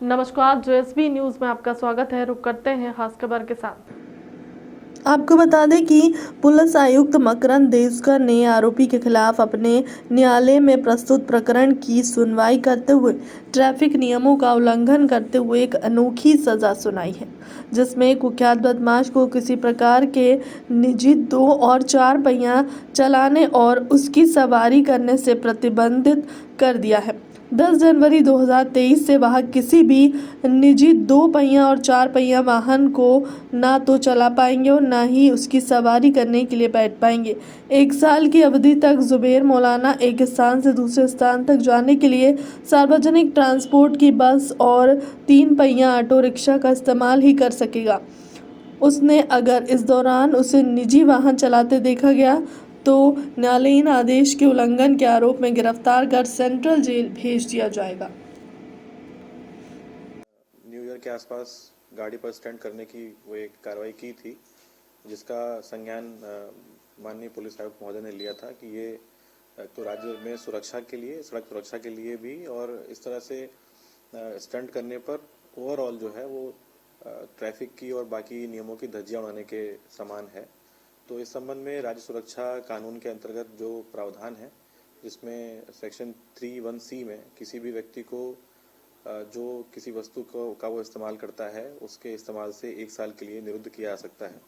नमस्कार, JSB news में आपका स्वागत है। रुक करते हैं खास खबर के साथ। आपको बता दें कि पुलिस आयुक्त मकरंद देशकर ने आरोपी के खिलाफ अपने न्यायालय में प्रस्तुत प्रकरण की सुनवाई करते हुए ट्रैफिक नियमों का उल्लंघन करते हुए एक अनोखी सजा सुनाई है, जिसमें कुख्यात बदमाश को किसी प्रकार के निजी 2 और 4 पहिया चलाने और उसकी सवारी करने से प्रतिबंधित कर दिया है। 10 जनवरी 2023 से वह किसी भी निजी 2 पहिया और 4 पहिया वाहन को ना तो चला पाएंगे और ना ही उसकी सवारी करने के लिए बैठ पाएंगे। 1 साल की अवधि तक जुबैर मौलाना एक स्थान से दूसरे स्थान तक जाने के लिए सार्वजनिक ट्रांसपोर्ट की बस और 3 पहिया ऑटो रिक्शा का इस्तेमाल ही कर सकेगा। उसने अगर इस दौरान उसे निजी वाहन चलाते देखा गया तो न्यायालयीन आदेश के उल्लंघन के आरोप में गिरफ्तार कर सेंट्रल जेल भेज दिया जाएगा। न्यू ईयर के आसपास गाड़ी पर स्टंट करने की वो एक कार्रवाई की थी, जिसका संज्ञान माननीय पुलिस आयुक्त महोदय ने लिया था कि ये तो राज्य में सुरक्षा के लिए, सड़क सुरक्षा के लिए भी और इस तरह से स्टंट करने पर ओवरऑल जो है वो ट्रैफिक की और बाकी नियमों की धज्जियां उड़ाने के समान है। तो इस संबंध में राज्य सुरक्षा कानून के अंतर्गत जो प्रावधान है, जिसमें सेक्शन 3(1)(c) में किसी भी व्यक्ति को जो किसी वस्तु का वो इस्तेमाल करता है उसके इस्तेमाल से 1 साल के लिए निरुद्ध किया जा सकता है।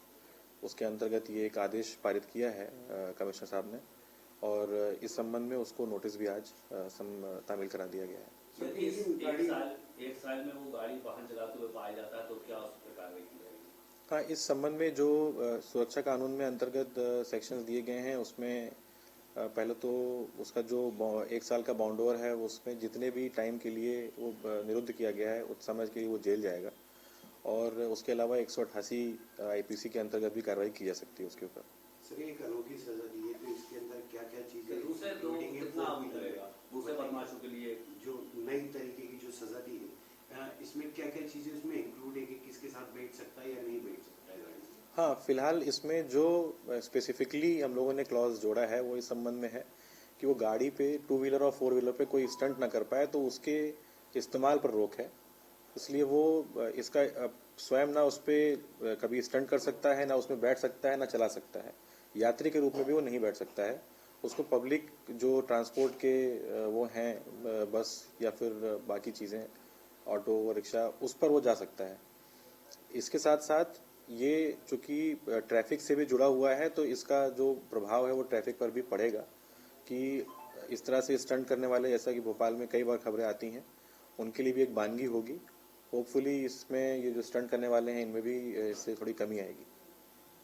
उसके अंतर्गत ये एक आदेश पारित किया है कमिश्नर साहब ने, और इस संबंध में उसको नोटिस भी आज तामील करा दिया गया है। यदि एक साल में वो गाड़ी वाहन चलाते हुए पाया जाता है तो क्या उस पर कार्रवाई की जाएगी? हाँ, इस संबंध में जो सुरक्षा कानून में अंतर्गत सेक्शंस दिए गए हैं उसमें पहले तो उसका जो 1 साल का बाउंड ओवर है उसमें जितने भी टाइम के लिए वो निरुद्ध किया गया है उस समय के लिए वो जेल जाएगा, और उसके अलावा 188 आईपीसी के अंतर्गत भी कार्रवाई की जा सकती है उसके ऊपर। सर, एक अनोखी सजा दी है तो इसके अंदर क्या-क्या चीजें दूसरे बदमाशों के लिए जो नई तरीके की जो सजा दी है, इसमें क्या-क्या चीजें उसमें इंक्लूड है कि किसके साथ बैठ सकता है या नहीं बैठ सकता है गाड़ी में? हाँ, फिलहाल इसमें जो स्पेसिफिकली हम लोगों ने क्लॉज जोड़ा है वो इस संबंध में है कि वो गाड़ी पे 2 व्हीलर और 4 व्हीलर पे कोई स्टंट ना कर पाए, तो उसके इस्तेमाल पर रोक है। इसलिए वो इसका स्वयं ना उस पर कभी स्टंट कर सकता है, ना उसमें बैठ सकता है, ना चला सकता है। यात्री के रूप में भी वो नहीं बैठ सकता है। उसको पब्लिक जो ट्रांसपोर्ट के वो हैं बस या फिर बाकी चीज़ें ऑटो रिक्शा, उस पर वो जा सकता है। इसके साथ साथ ये चूंकि ट्रैफिक से भी जुड़ा हुआ है तो इसका जो प्रभाव है वो ट्रैफिक पर भी पड़ेगा कि इस तरह से स्टंट करने वाले, जैसा कि भोपाल में कई बार खबरें आती हैं, उनके लिए भी एक बानगी होगी। होपफुली इसमें ये जो स्टंट करने वाले हैं इनमें भी इससे थोड़ी कमी आएगी।